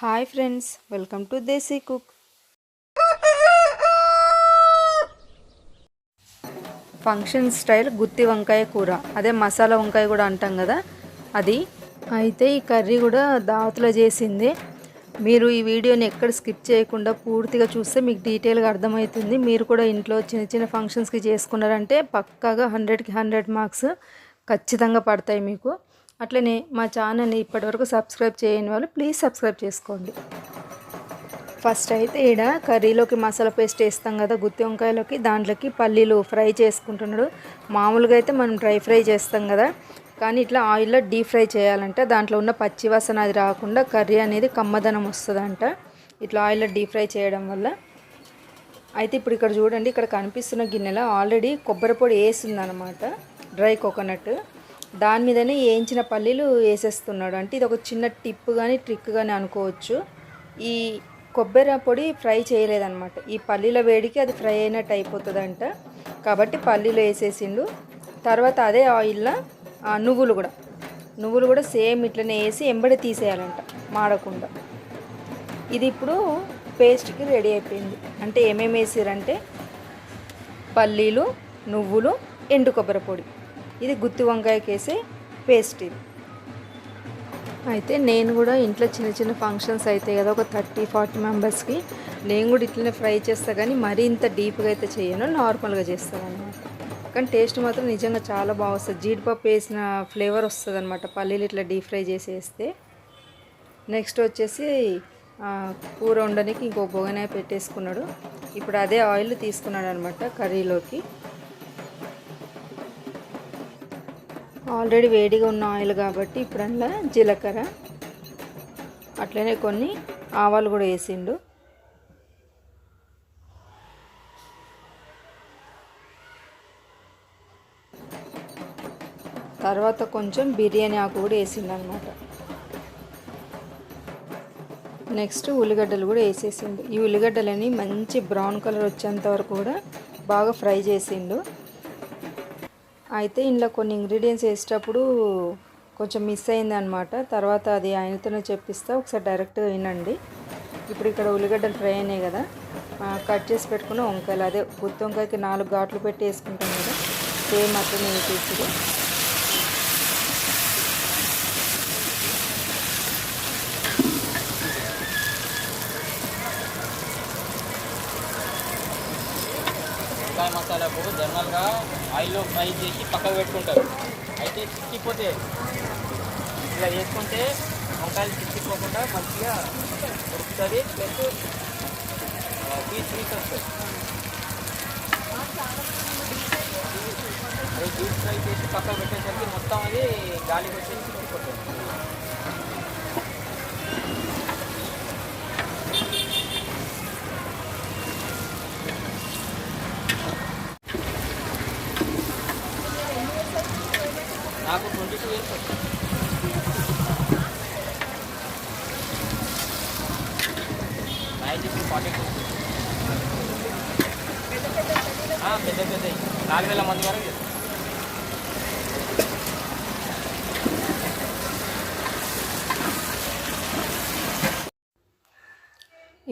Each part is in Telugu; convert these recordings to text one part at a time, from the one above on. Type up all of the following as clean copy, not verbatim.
Hi friends, welcome to Desi cook. Function style గుత్తి వంకాయ కూర, అదే మసాలా వంకాయ కూడా అంటాం కదా అది. అయితే ఈ కర్రీ కూడా దావత్లో చేసింది. మీరు ఈ వీడియోని ఎక్కడ స్కిప్ చేయకుండా పూర్తిగా చూస్తే మీకు డీటెయిల్గా అర్థమవుతుంది. మీరు కూడా ఇంట్లో చిన్న చిన్న ఫంక్షన్స్కి చేసుకున్నారంటే పక్కాగా 100కి 100 మార్క్స్ ఖచ్చితంగా పడతాయి మీకు. అట్లనే మా ఛానల్ని ఇప్పటివరకు సబ్స్క్రైబ్ చేయని వాళ్ళు ప్లీజ్ సబ్స్క్రైబ్ చేసుకోండి. ఫస్ట్ అయితే ఈడ కర్రీలోకి మసాలా పేస్ట్ వేస్తాం కదా గుత్తి వంకాయలోకి, దాంట్లోకి పల్లీలు ఫ్రై చేసుకుంటున్నాడు. మామూలుగా అయితే మనం డ్రై ఫ్రై చేస్తాం కదా, కానీ ఇట్లా ఆయిల్లో డీప్ ఫ్రై చేయాలంటే దాంట్లో ఉన్న పచ్చి వాసన అది రాకుండా కర్రీ అనేది కమ్మదనం వస్తుందంట ఇట్లా ఆయిల్లో డీప్ ఫ్రై చేయడం వల్ల. అయితే ఇప్పుడు ఇక్కడ చూడండి, ఇక్కడ కనిపిస్తున్న గిన్నెలో ఆల్రెడీ కొబ్బరి పొడి వేసిందనమాట, డ్రై కోకోనట్. దాని మీదనే వేయించిన పల్లీలు వేసేస్తున్నాడు. అంటే ఇది ఒక చిన్న టిప్ కానీ ట్రిక్ కానీ అనుకోవచ్చు. ఈ కొబ్బరి పొడి ఫ్రై చేయలేదన్నమాట, ఈ పల్లీల వేడికి అది ఫ్రై అయినట్టు అయిపోతుందంట. కాబట్టి పల్లీలు వేసేసిండు. తర్వాత అదే ఆయిల్లో నువ్వులు కూడా సేమ్ ఇట్లనే వేసి ఎంబడి తీసేయాలంట మాడకుండా. ఇది ఇప్పుడు పేస్ట్కి రెడీ అయిపోయింది. అంటే ఏమేమి వేసారంటే పల్లీలు, నువ్వులు, ఎండు కొబ్బరి పొడి. ఇది గుత్తి వంకాయకి వేసే పేస్ట్ ఇది. అయితే నేను కూడా ఇంట్లో చిన్న చిన్న ఫంక్షన్స్ అయితే కదా, ఒక 30-40 మెంబర్స్కి నేను కూడా ఇట్లనే ఫ్రై చేస్తాను. కానీ మరీ ఇంత డీప్గా అయితే చేయను, నార్మల్గా చేస్తాను అనమాట. కానీ టేస్ట్ మాత్రం నిజంగా చాలా బాగా వస్తుంది. జీడిపప్పు వేసిన ఫ్లేవర్ వస్తుంది అనమాట పల్లీలు ఇట్లా డీప్ ఫ్రై చేసి వేస్తే. నెక్స్ట్ వచ్చేసి కూర వండడానికి ఇంకో బొగనే పెట్టేసుకున్నాడు. ఇప్పుడు అదే ఆయిల్ తీసుకున్నాడు అనమాట కర్రీలోకి. ఆల్రెడీ వేడిగా ఉన్న ఆయిల్ కాబట్టి ఇప్పుడు అందులో జీలకర్ర, అట్లనే కొన్ని ఆవాలు కూడా వేసిండు. తర్వాత కొంచెం బిర్యానీ ఆకు కూడా వేసిండు అనమాట. నెక్స్ట్ ఉల్లిగడ్డలు కూడా వేసేసిండు. ఈ ఉల్లిగడ్డలని మంచి బ్రౌన్ కలర్ వచ్చేంత వరకు కూడా బాగా ఫ్రై చేసిండు. అయితే ఇందులో కొన్ని ఇంగ్రీడియంట్స్ వేసేటప్పుడు కొంచెం మిస్ అయింది అనమాట. తర్వాత అది ఆయనతోనే చెప్పిస్తా, ఒకసారి డైరెక్ట్గా వినండి. ఇప్పుడు ఇక్కడ ఉల్లిగడ్డలు ఫ్రై అయినాయి కదా, కట్ చేసి పెట్టుకున్న వంకాయలు, అదే గుత్తి వంకాయకి 4 ఘాట్లు పెట్టి వేసుకుంటాం కదా, సేమ్ అట్లనే వేసేసి వంకాయ మసాలాకు జనరల్గా ఆయిల్లో ఫ్రై చేసి పక్కకు పెట్టుకుంటారు. అయితే చిక్కిపోతే ఇలా వేసుకుంటే వంకాయలు చిక్కిపోకుండా మంచిగా ఉడుకుతుంది, ప్లస్ పీస్ వస్తుంది. అది డీప్ ఫ్రై చేసి పక్కకు పెట్టేసరికి మొత్తం అది గాలి వచ్చేసి చిక్కిపోతుంది. నాకు 22 years వస్తుంది. మ్యారేజ్ ఇప్పుడు 42. పెద్ద 4,000 మంది వరకు చేస్తాం.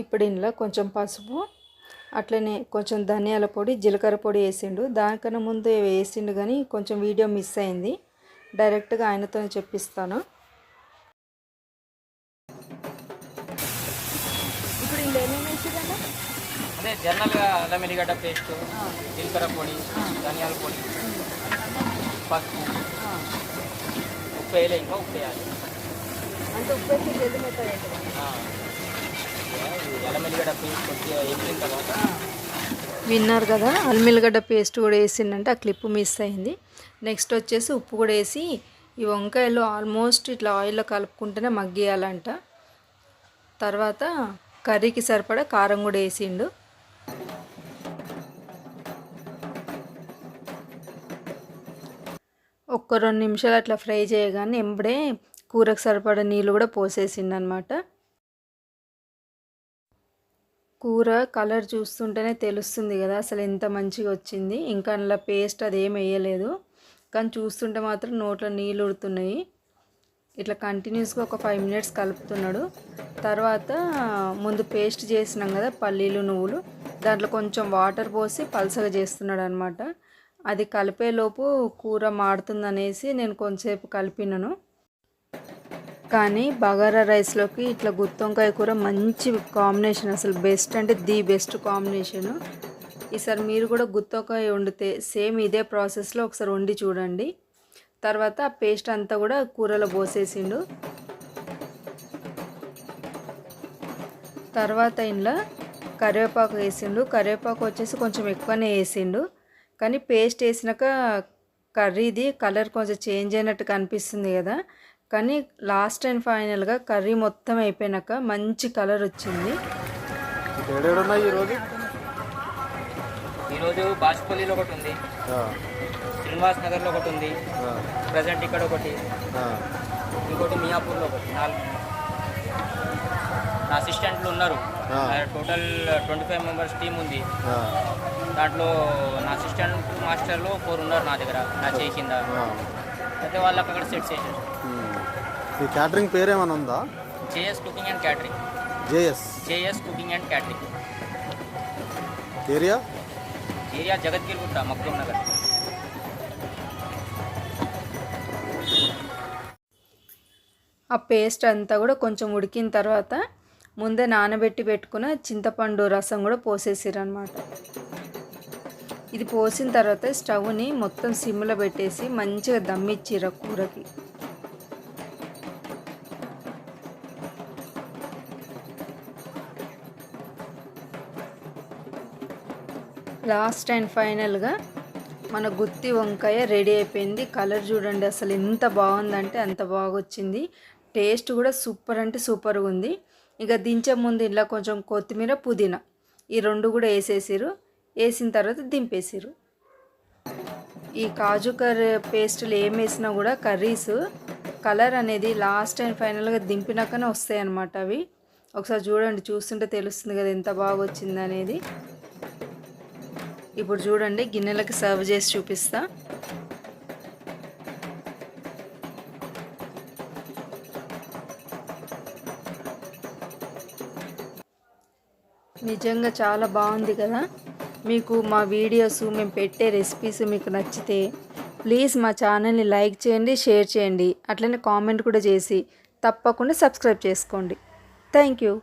ఇప్పుడు ఇందులో కొంచెం పసుపు, అట్లనే కొంచెం ధనియాల పొడి, జీలకర్ర పొడి వేసిండు. దానికన్నా ముందు వేసిండు కానీ కొంచెం వీడియో మిస్ అయింది. డైరెక్ట్గా ఆయనతో చెప్పిస్తాను. ఇప్పుడు ఇందులో ఏమేమి వేసిందన్న? అదే జనరల్గా అల్లం ఎల్లిగడ్డ పేస్ట్, జీలకర్ర పొడి, ధనియాల పొడి, పసుపు, ఉప్పు వేయలే, ఇంకా ఉప్పు వేయాలి. అంటే ఉప్పు వేసి జల్ది మెత్తగా అల్లం ఎల్లిగడ్డ పేస్ట్ కొద్దిగా వేసిన తర్వాత విన్నారు కదా, అల్లిగడ్డ పేస్ట్ కూడా వేసిందంటే ఆ క్లిప్ మిస్ అయింది. నెక్స్ట్ వచ్చేసి ఉప్పు కూడా వేసి ఈ వంకాయలు ఆల్మోస్ట్ ఇట్లా ఆయిల్లో కలుపుకుంటేనే మగ్గియాలంట. తర్వాత కర్రీకి సరిపడా కారం కూడా వేసిండు. ఒక్క 2 నిమిషాలు అట్లా ఫ్రై చేయగానే ఎంబడే కూరకు సరిపడా నీళ్ళు కూడా పోసేసిండు అనమాట. కూర కలర్ చూస్తుంటేనే తెలుస్తుంది కదా అసలు ఎంత మంచిగా వచ్చింది. ఇంకా అందులో పేస్ట్ అది ఏమి వేయలేదు, కానీ చూస్తుంటే మాత్రం నోట్లో నీళ్ళు ఉడుతున్నాయి. ఇట్లా కంటిన్యూస్గా ఒక 5 మినిట్స్ కలుపుతున్నాడు. తర్వాత ముందు పేస్ట్ చేసినాం కదా పల్లీలు నువ్వులు, దాంట్లో కొంచెం వాటర్ పోసి పలసగా చేస్తున్నాడు అనమాట. అది కలిపేలోపు కూర మాడుతుందనేసి నేను కొంచెంసేపు కలిపినాను. కానీ బగారా రైస్లోకి ఇట్లా గుత్తి వంకాయ కూర మంచి కాంబినేషన్, అసలు బెస్ట్ అంటే ది బెస్ట్ కాంబినేషను. ఈసారి మీరు కూడా గుత్తి వంకాయ వండితే సేమ్ ఇదే ప్రాసెస్లో ఒకసారి వండి చూడండి. తర్వాత ఆ పేస్ట్ అంతా కూడా కూరలో పోసేసిండు. తర్వాత ఇంట్లో కరివేపాకు వేసిండు. కరివేపాకు వచ్చేసి కొంచెం ఎక్కువనే వేసిండు, కానీ పేస్ట్ వేసినాక కర్రీది కలర్ కొంచెం చేంజ్ అయినట్టు కనిపిస్తుంది కదా, కానీ లాస్ట్ అండ్ ఫైనల్గా కర్రీ మొత్తం అయిపోయినాక మంచి కలర్ వచ్చింది. ఈరోజు బాష్పల్లిలో ఒకటి ఉంది, శ్రీనివాస్ నగర్లో ఒకటి ఉంది, ప్రజెంట్ ఇక్కడ ఒకటి, ఇంకోటి మియాపూర్లో ఒకటి. నా అసిస్టెంట్లు ఉన్నారు, టోటల్ 25 మెంబర్స్ టీం ఉంది. దాంట్లో నా అసిస్టెంట్ మాస్టర్లు 4 ఉన్నారు నా దగ్గర, నా చేయి కింద. అయితే వాళ్ళకి అక్కడ సెట్ చేశారు. ఈ క్యాటరింగ్ పేరు ఏమైనా ఉందా? JS cooking and catering. JS cooking and catering. Area Jagadgiri గుట్ట, మక్దూమ్ నగర్. ఆ పేస్ట్ అంతా కూడా కొంచెం ఉడికిన తర్వాత ముందే నానబెట్టి పెట్టుకున్న చింతపండు రసం కూడా పోసేసారు అనమాట. ఇది పోసిన తర్వాత స్టవ్ని మొత్తం సిమ్లో పెట్టేసి మంచిగా దమ్మిచ్చిర్రు కూరకి. లాస్ట్ అండ్ ఫైనల్గా మన గుత్తి వంకాయ రెడీ అయిపోయింది. కలర్ చూడండి అసలు ఎంత బాగుందంటే అంత బాగా వచ్చింది. టేస్ట్ కూడా సూపర్ అంటే సూపర్గా ఉంది. ఇక దించే ముందు ఇలా కొంచెం కొత్తిమీర పుదీనా ఈ 2 కూడా వేసేసారు. వేసిన తర్వాత దింపేసారు. ఈ కాజు కర్రీ పేస్టులు ఏం వేసినా కూడా కర్రీస్ కలర్ అనేది లాస్ట్ అండ్ ఫైనల్గా దింపినాకనే వస్తాయి అన్నమాట. అవి ఒకసారి చూడండి, చూస్తుంటే తెలుస్తుంది కదా ఎంత బాగా వచ్చింది అనేది. ఇప్పుడు చూడండి గిన్నెలకి సర్వ్ చేసి చూపిస్తా. నిజంగా చాలా బాగుంది కదా. మీకు మా వీడియోస్, మేము పెట్టే రెసిపీస్ మీకు నచ్చితే ప్లీజ్ మా ఛానల్ని లైక్ చేయండి, షేర్ చేయండి, అట్లనే కామెంట్ కూడా చేసి తప్పకుండా సబ్స్క్రైబ్ చేసుకోండి. Thank you.